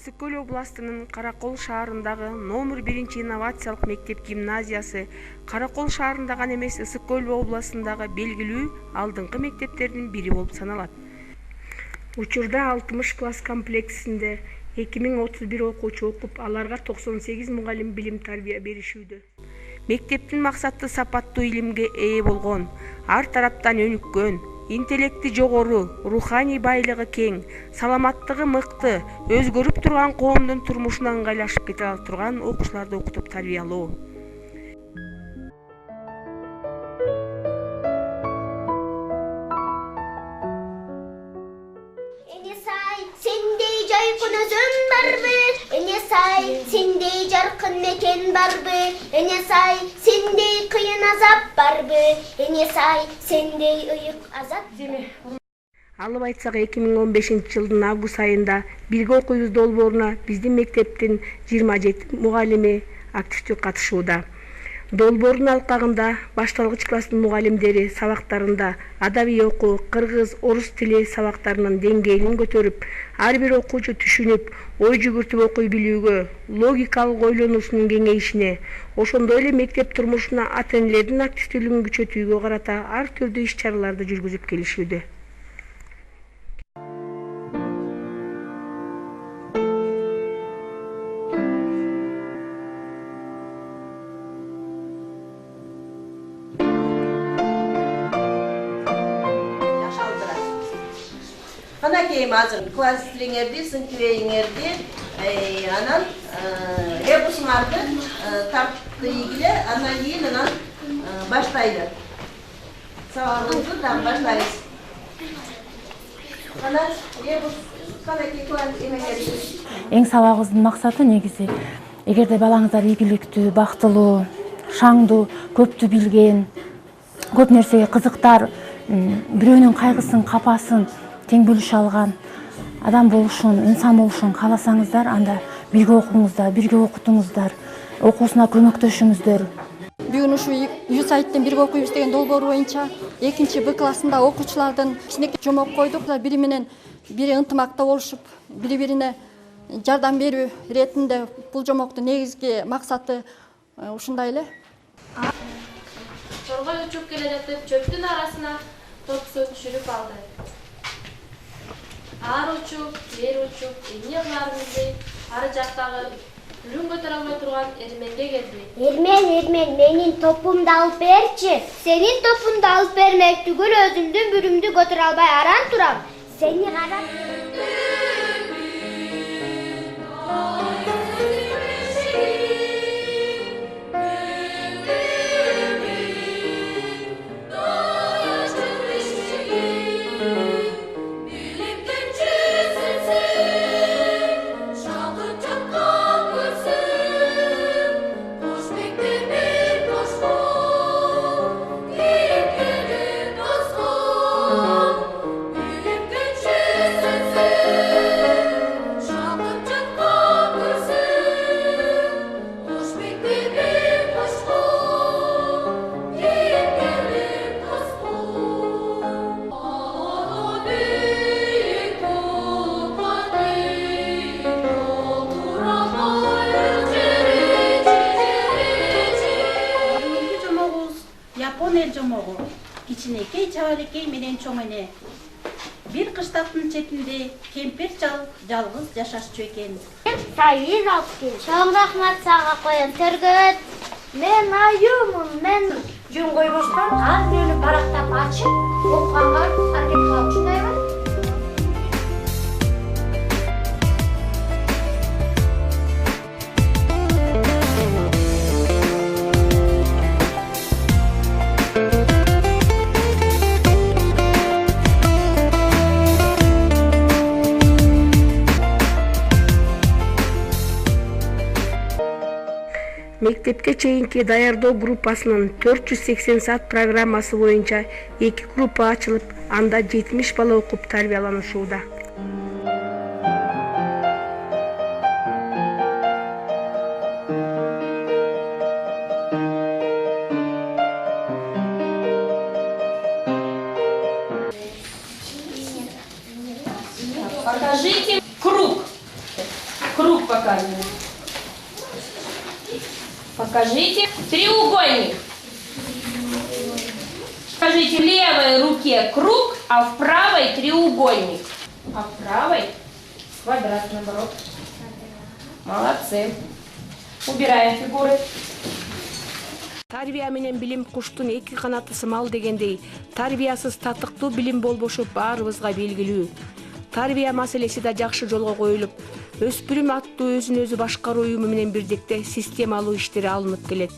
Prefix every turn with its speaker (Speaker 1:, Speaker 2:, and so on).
Speaker 1: Ысык Көл областынын Каракол шаарындагы номер 1 инновациялык мектеп гимназиясы Каракол шаарында гана эмес, Ысык Көл областындагы белгилүү алдыңкы мектептердин бири болуп саналат. Учурда 60 класс комплексинде 2031 окуучу окуп, аларга 98 мугалим билим тарбия беришүүдө. Мектептин максаты сапаттуу илимге ээ болгон, ар тараптан өнүккөн, интеллекти жогору, руханий байлыгы кең, саламаттыгы мыкты, өзгөрүп турган коомдун турмушуна ыңгайлашып кете ала турган окуучуларды окутуп тарбиялоо.
Speaker 2: Sendey jayqın özüm barby, ene say, sendey jarqın meken barby, ene say, sendey kıyın azap barby, ene say, sendey ıyık azap.
Speaker 1: Алып айтсак, 2015-жылдын август айында бирге окуйбуз долбооруна биздин мектептин 27 мугалими активдүү катышууда. Долбоордун алкагында башталгыч класстын мугалимдери сабактарында адабий окуу, кыргыз, орус тили сабактарынын деңгээлин көтөрүп, ар бир окуучу түшүнүп, ой жүгүртүп окуй билүүгө, логикалык ойлонуусунун кеңейишине, ошондой эле мектеп турмушуна ата-энелердин активдүүлүгүн күчөтүүгө карата ар түрдүү иш-чараларды жүргүзүп келишүүдө.
Speaker 3: Ana keyim azır klasleriңерди, сынкыбейиңерди, анан ребусуңарды тартты ийгиле, андан кийин анан баштайлы. Сабагыңызды дагы баштайбыз. Анан ребус канакей класс эмеңерди.
Speaker 4: Эң сабагыбыздын максаты негизи, эгерде балаңыздар ийгиликтүү, бактылуу, шаңдуу, көптү билген, көп нерсеге кызыктар, бирөөнүн кайгысын, капасын тең бөлүшө алган адам болушун, инсан болушун кааласаңыздар, анда бирге окуңуздар, бирге окутуңуздар, окуусуна көмөктөшүңүздөр.
Speaker 5: Бүгүн ушу ЮСАИДтен бирге окуйбуз деген долбоор боюнча 2-Б классында окуучулардын кичинекей жомок койдук. Бири менен бири ынтымакта болушуп, бири-бирине жардам берүү иретинде бул жомоктун негизги максаты ушундай эле.
Speaker 6: Торгой учуп келе жатып, чөптүн арасына топсу түшүрүп алды. Ар учуп, бери учуп, эмне кыларымызды ары жактагы үрүн көтөрө албай турган Эрменге келди.
Speaker 2: Эрмен, менин топумду алып берчи. Сенин топуңду алып бермек түгүл, өзүмдүн бүрүмдү көтөрө албай аран турам. Сени карап
Speaker 7: эл жомогу кичинекей чабалекей менен чоң эне. Бир кыштактын четинде кемпир жалгыз жашашчу экен.
Speaker 2: сайын алып кел. Чоң рахмат сага коем, Төргөт. Мен аюмун, мен жөн койбостон ар бирөөнү барактап ачып, окуганга аракет кылам, ушундайбы?
Speaker 1: Мектепке чейинки даярдоо группасынын 480 саат программасы боюнча 2 группа ачылып, анда 70 бала окуп тарбияланышууда.
Speaker 3: Покажите круг.
Speaker 6: показываю. Покажите треугольник. Покажите в левой руке круг, а в правой треугольник. А в правой квадрат, наоборот. Молодцы. Убираем фигуры.
Speaker 1: Тарбия менен билим куштун эки канаты сымал дегендей, тарбиясыз татыктуу билим болбошу баарыбызга белгилүү. Тарбия маселеси да жакшы жолго коюлуп, өспүрүм аттуу өзүн өзү башкаруу уюму менен бирдикте системалуу иштери алынып келет.